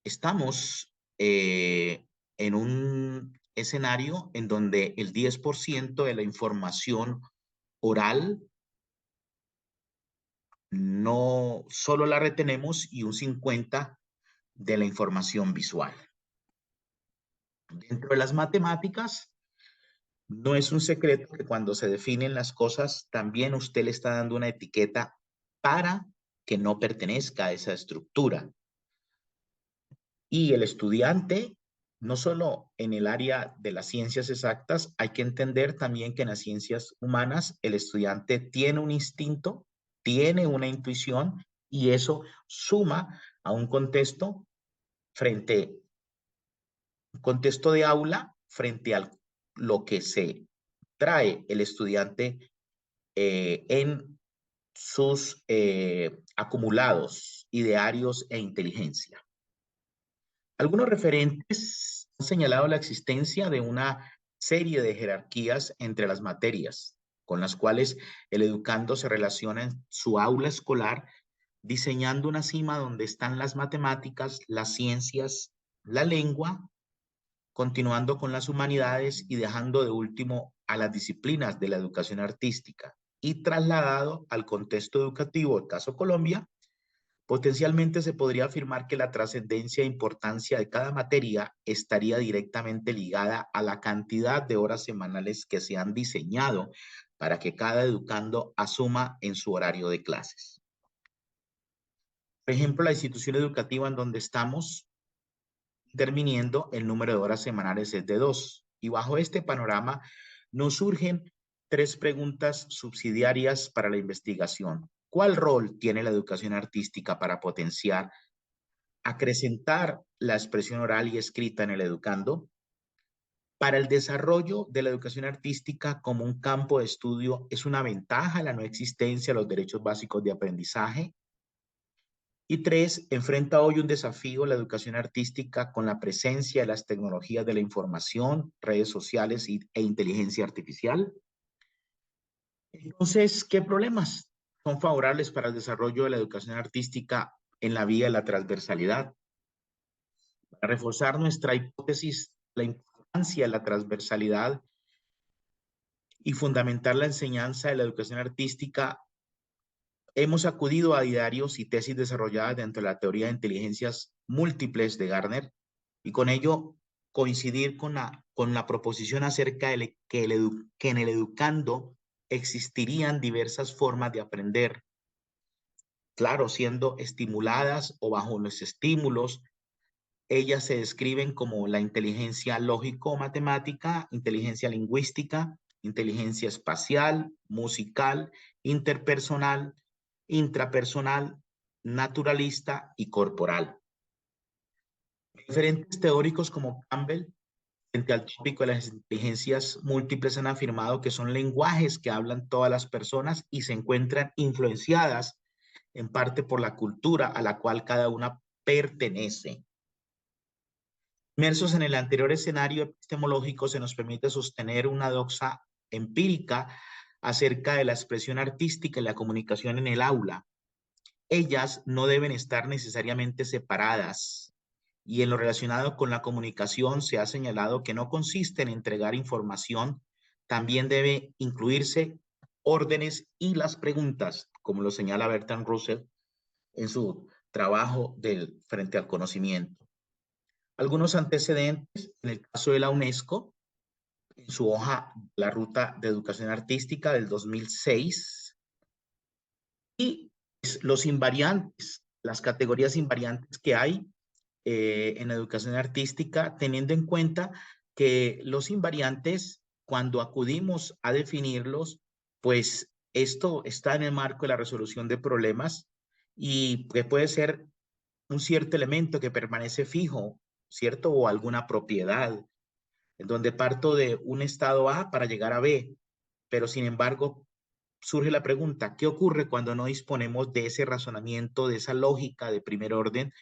estamos en un escenario en donde el 10% de la información oral no solo la retenemos y un 50% de la información visual. Dentro de las matemáticas, no es un secreto que cuando se definen las cosas, también usted le está dando una etiqueta para que no pertenezca a esa estructura. Y el estudiante, no solo en el área de las ciencias exactas, hay que entender también que en las ciencias humanas el estudiante tiene un instinto, tiene una intuición y eso suma a un contexto de aula frente a lo que se trae el estudiante en sus acumulados, idearios e inteligencia. Algunos referentes han señalado la existencia de una serie de jerarquías entre las materias, con las cuales el educando se relaciona en su aula escolar, diseñando una cima donde están las matemáticas, las ciencias, la lengua, continuando con las humanidades y dejando de último a las disciplinas de la educación artística y trasladado al contexto educativo, el caso Colombia, potencialmente se podría afirmar que la trascendencia e importancia de cada materia estaría directamente ligada a la cantidad de horas semanales que se han diseñado para que cada educando asuma en su horario de clases. Por ejemplo, la institución educativa en donde estamos interviniendo, el número de horas semanales es de 2. Y bajo este panorama nos surgen 3 preguntas subsidiarias para la investigación. ¿Cuál rol tiene la educación artística para potenciar, acrecentar la expresión oral y escrita en el educando? Para el desarrollo de la educación artística como un campo de estudio, ¿es una ventaja la no existencia de los derechos básicos de aprendizaje? Y 3, enfrenta hoy un desafío la educación artística con la presencia de las tecnologías de la información, redes sociales e inteligencia artificial. Entonces, ¿qué problemas son favorables para el desarrollo de la educación artística en la vía de la transversalidad? Para reforzar nuestra hipótesis, la importancia de la transversalidad y fundamentar la enseñanza de la educación artística, hemos acudido a diarios y tesis desarrolladas dentro de la teoría de inteligencias múltiples de Gardner y con ello coincidir con la proposición acerca de que en el educando existirían diversas formas de aprender, claro, siendo estimuladas o bajo los estímulos. Ellas se describen como la inteligencia lógico-matemática, inteligencia lingüística, inteligencia espacial, musical, interpersonal, intrapersonal, naturalista y corporal. Diferentes teóricos como Campbell frente al tópico de las inteligencias múltiples han afirmado que son lenguajes que hablan todas las personas y se encuentran influenciadas en parte por la cultura a la cual cada una pertenece. Inmersos en el anterior escenario epistemológico, se nos permite sostener una doxa empírica acerca de la expresión artística y la comunicación en el aula. Ellas no deben estar necesariamente separadas, y en lo relacionado con la comunicación se ha señalado que no consiste en entregar información, también debe incluirse órdenes y las preguntas, como lo señala Bertrand Russell en su trabajo frente al conocimiento. Algunos antecedentes, en el caso de la UNESCO, en su hoja La Ruta de Educación Artística del 2006, y los invariantes, las categorías invariantes que hay en educación artística, teniendo en cuenta que los invariantes, cuando acudimos a definirlos, pues esto está en el marco de la resolución de problemas y que puede ser un cierto elemento que permanece fijo, ¿cierto? O alguna propiedad, en donde parto de un estado A para llegar a B, pero sin embargo surge la pregunta, ¿qué ocurre cuando no disponemos de ese razonamiento, de esa lógica de primer orden?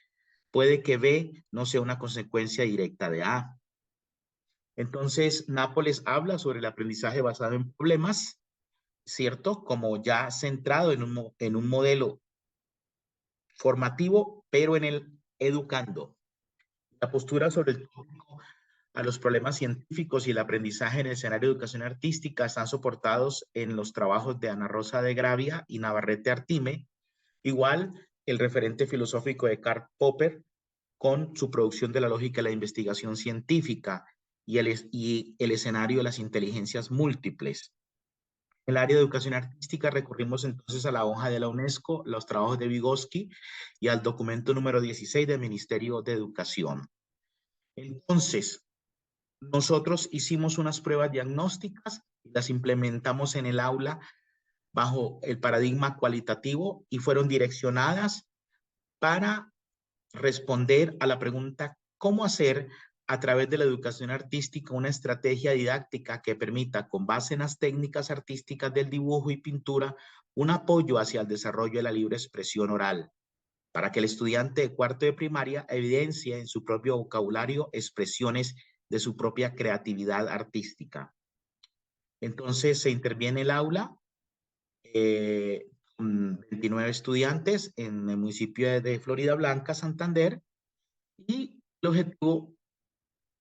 Puede que B no sea una consecuencia directa de A. Entonces, Nápoles habla sobre el aprendizaje basado en problemas, ¿cierto? Como ya centrado en un modelo formativo, pero en el educando. La postura sobre el tópico a los problemas científicos y el aprendizaje en el escenario de educación artística están soportados en los trabajos de Ana Rosa de Gravia y Navarrete Artime, igual el referente filosófico de Karl Popper con su producción de la lógica de la investigación científica y el escenario de las inteligencias múltiples. En el área de educación artística recurrimos entonces a la hoja de la UNESCO, los trabajos de Vygotsky y al documento número 16 del Ministerio de Educación. Entonces, nosotros hicimos unas pruebas diagnósticas y las implementamos en el aula bajo el paradigma cualitativo y fueron direccionadas para responder a la pregunta ¿cómo hacer a través de la educación artística una estrategia didáctica que permita, con base en las técnicas artísticas del dibujo y pintura, un apoyo hacia el desarrollo de la libre expresión oral, para que el estudiante de cuarto de primaria evidencie en su propio vocabulario expresiones de su propia creatividad artística? Entonces se interviene el aula, con 29 estudiantes en el municipio de Florida Blanca, Santander, y el objetivo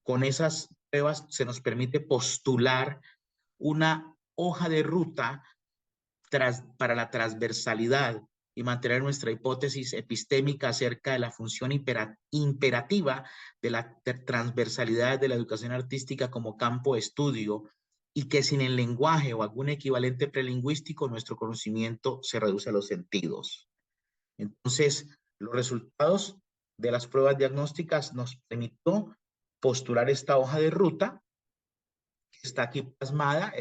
con esas pruebas se nos permite postular una hoja de ruta para la transversalidad y mantener nuestra hipótesis epistémica acerca de la función imperativa de la transversalidad de la educación artística como campo de estudio, y que sin el lenguaje o algún equivalente prelingüístico nuestro conocimiento se reduce a los sentidos. Entonces, los resultados de las pruebas diagnósticas nos permitió postular esta hoja de ruta que está aquí plasmada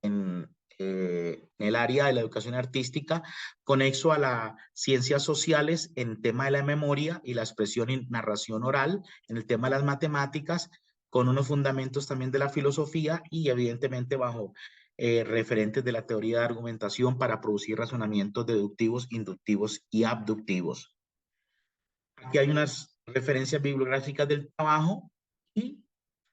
en el área de la educación artística, conexo a las ciencias sociales en el tema de la memoria y la expresión y narración oral, en el tema de las matemáticas, con unos fundamentos también de la filosofía y evidentemente bajo referentes de la teoría de argumentación para producir razonamientos deductivos, inductivos y abductivos. Aquí hay unas referencias bibliográficas del trabajo y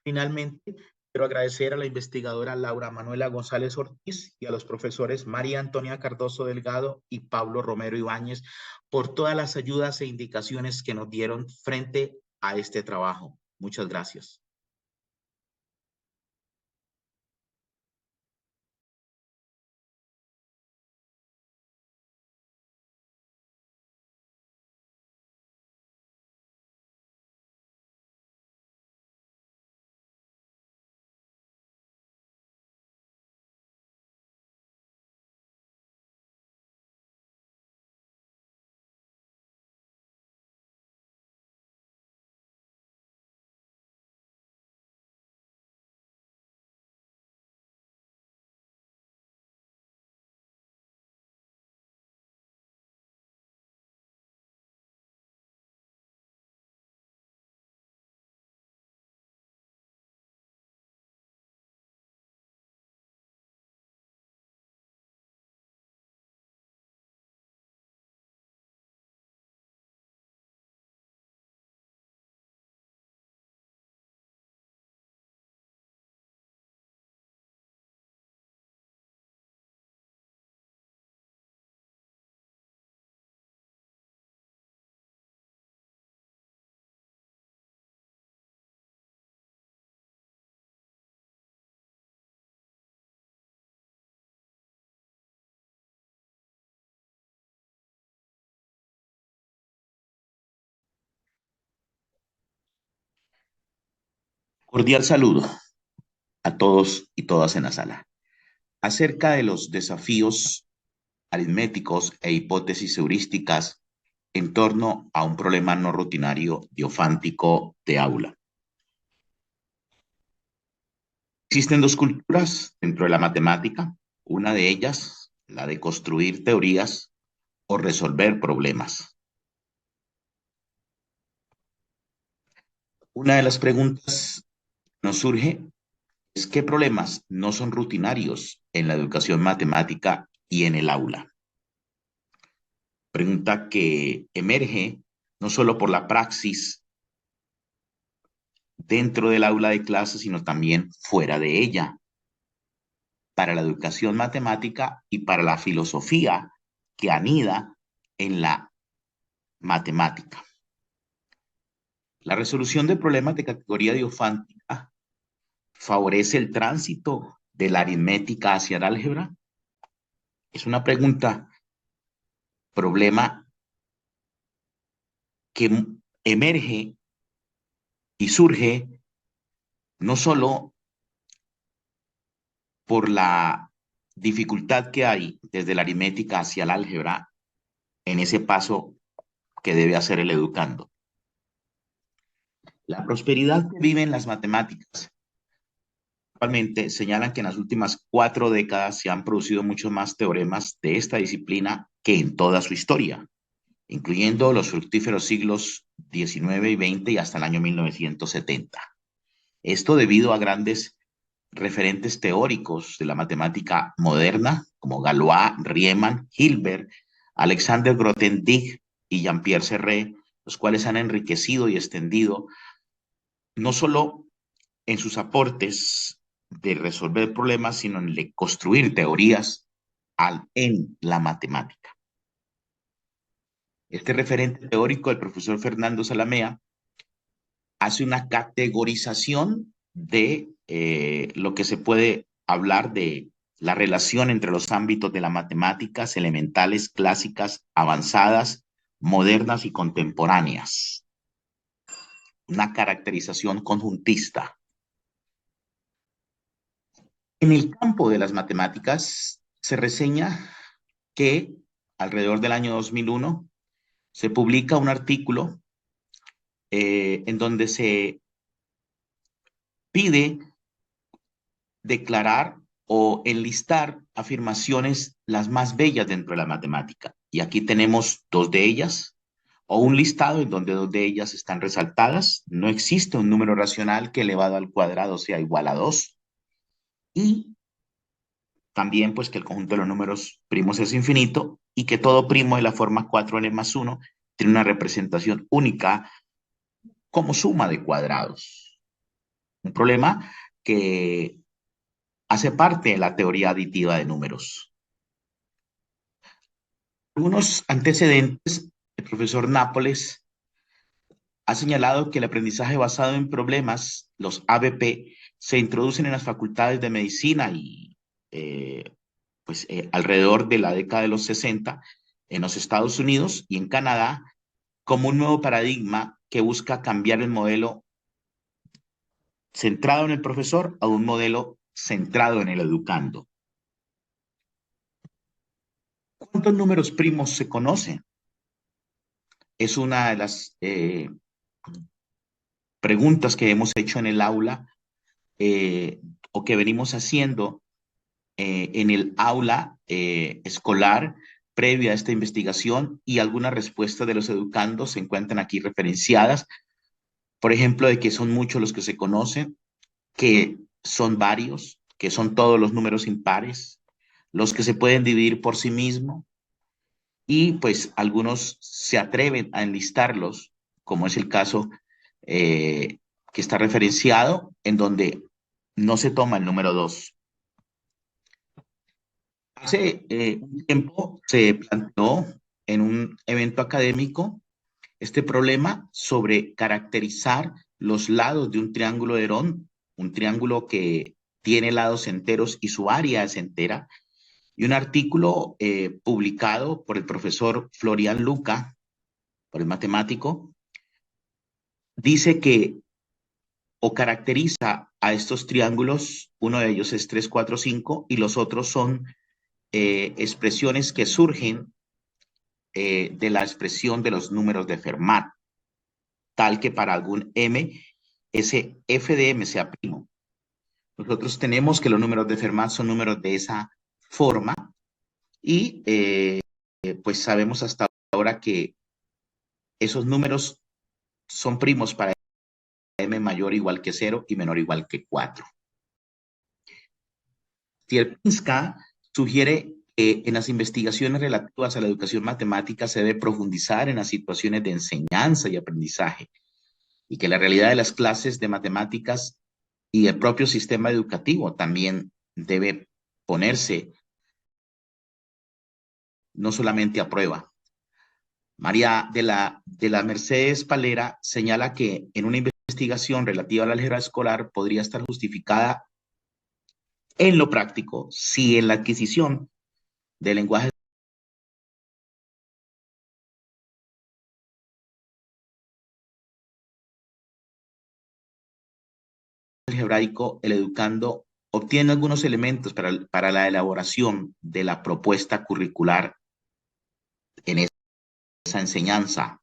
finalmente quiero agradecer a la investigadora Laura Manuela González Ortiz y a los profesores María Antonia Cardoso Delgado y Pablo Romero Ibáñez por todas las ayudas e indicaciones que nos dieron frente a este trabajo. Muchas gracias. Cordial saludo a todos y todas en la sala. Acerca de los desafíos aritméticos e hipótesis heurísticas en torno a un problema no rutinario diofántico de aula. Existen dos culturas dentro de la matemática, una de ellas, la de construir teorías o resolver problemas. Una de las preguntas que nos surge es qué problemas no son rutinarios en la educación matemática y en el aula. Pregunta que emerge no solo por la praxis dentro del aula de clase, sino también fuera de ella, para la educación matemática y para la filosofía que anida en la matemática. La resolución de problemas de categoría diofántica favorece el tránsito de la aritmética hacia el álgebra. Es una pregunta, problema que emerge y surge no solo por la dificultad que hay desde la aritmética hacia el álgebra en ese paso que debe hacer el educando. La prosperidad que viven las matemáticas actualmente señalan que en las últimas 4 décadas se han producido muchos más teoremas de esta disciplina que en toda su historia, incluyendo los fructíferos siglos XIX y XX y hasta el año 1970. Esto debido a grandes referentes teóricos de la matemática moderna, como Galois, Riemann, Hilbert, Alexander Grothendieck y Jean-Pierre Serre, los cuales han enriquecido y extendido no solo en sus aportes de resolver problemas, sino en de construir teorías en la matemática. Este referente teórico, el profesor Fernando Zalamea, hace una categorización de lo que se puede hablar de la relación entre los ámbitos de las matemáticas elementales, clásicas, avanzadas, modernas y contemporáneas. Una caracterización conjuntista. En el campo de las matemáticas se reseña que alrededor del año 2001 se publica un artículo en donde se pide declarar o enlistar afirmaciones las más bellas dentro de la matemática. Y aquí tenemos 2 de ellas, o un listado en donde 2 de ellas están resaltadas. No existe un número racional que elevado al cuadrado sea igual a 2. Y también pues que el conjunto de los números primos es infinito y que todo primo de la forma 4n más 1 tiene una representación única como suma de cuadrados. Un problema que hace parte de la teoría aditiva de números. Algunos antecedentes, el profesor Nápoles ha señalado que el aprendizaje basado en problemas, los ABP, se introducen en las facultades de medicina y alrededor de la década de los 60 en los Estados Unidos y en Canadá como un nuevo paradigma que busca cambiar el modelo centrado en el profesor a un modelo centrado en el educando. ¿Cuántos números primos se conocen? Es una de las preguntas que hemos hecho en el aula o que venimos haciendo en el aula escolar previa a esta investigación, y algunas respuestas de los educandos se encuentran aquí referenciadas. Por ejemplo, de que son muchos los que se conocen, que son varios, que son todos los números impares, los que se pueden dividir por sí mismos, y pues algunos se atreven a enlistarlos, como es el caso que está referenciado, en donde no se toma el número 2. Hace un tiempo se planteó en un evento académico este problema sobre caracterizar los lados de un triángulo de Herón, un triángulo que tiene lados enteros y su área es entera, y un artículo publicado por el profesor Florian Luca, por el matemático, dice que o caracteriza a estos triángulos. Uno de ellos es 3, 4, 5 y los otros son expresiones que surgen de la expresión de los números de Fermat, tal que para algún m, ese f de m sea primo. Nosotros tenemos que los números de Fermat son números de esa forma y pues sabemos hasta ahora que esos números son primos para m mayor o igual que 0 y menor o igual que 4. Sierpinska sugiere que en las investigaciones relativas a la educación matemática se debe profundizar en las situaciones de enseñanza y aprendizaje y que la realidad de las clases de matemáticas y el propio sistema educativo también debe ponerse no solamente a prueba. María de la Mercedes Palera señala que en una investigación relativa al álgebra escolar podría estar justificada en lo práctico si en la adquisición de lenguajes algebraico, el educando obtiene algunos elementos para la elaboración de la propuesta curricular en esa enseñanza.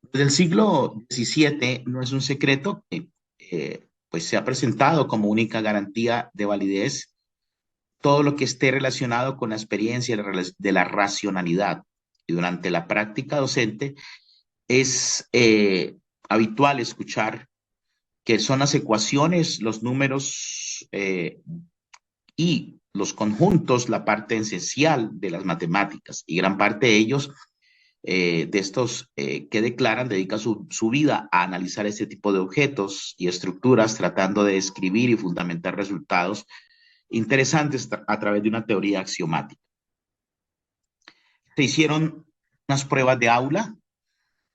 Desde el siglo XVII no es un secreto que pues se ha presentado como única garantía de validez todo lo que esté relacionado con la experiencia de la racionalidad. Y durante la práctica docente es habitual escuchar que son las ecuaciones, los números y los conjuntos la parte esencial de las matemáticas. Y gran parte de ellos, de estos que declaran, dedica su vida a analizar este tipo de objetos y estructuras, tratando de describir y fundamentar resultados interesantes a través de una teoría axiomática. Se hicieron unas pruebas de aula,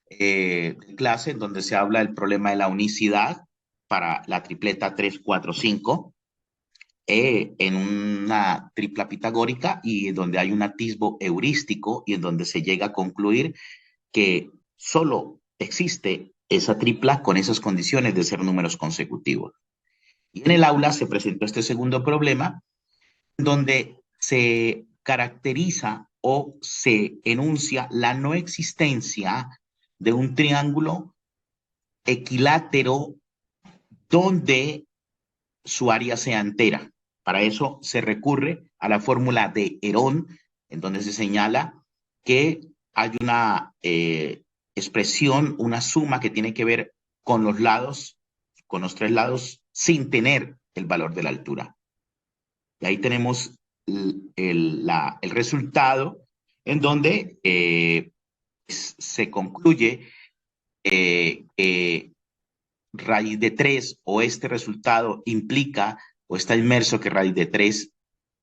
de clase, en donde se habla del problema de la unicidad para la tripleta 3, 4, 5, en una tripla pitagórica y donde hay un atisbo heurístico y en donde se llega a concluir que solo existe esa tripla con esas condiciones de ser números consecutivos. Y en el aula se presentó este segundo problema, donde se caracteriza o se enuncia la no existencia de un triángulo equilátero donde su área sea entera. Para eso se recurre a la fórmula de Herón, en donde se señala que hay una expresión, una suma que tiene que ver con los lados, con los tres lados, sin tener el valor de la altura. Y ahí tenemos el resultado en donde se concluye que raíz de 3 o este resultado implica o está inmerso que raíz de 3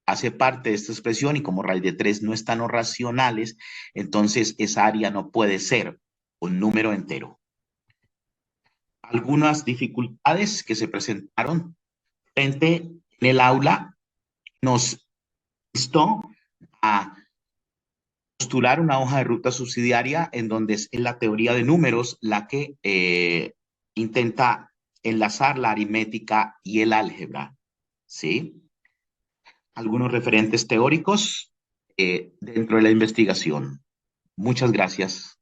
hace parte de esta expresión y como raíz de 3 no están los racionales, entonces esa área no puede ser un número entero. Algunas dificultades que se presentaron frente en el aula nos instó a postular una hoja de ruta subsidiaria en donde es la teoría de números la que intenta enlazar la aritmética y el álgebra, ¿sí? Algunos referentes teóricos dentro de la investigación. Muchas gracias.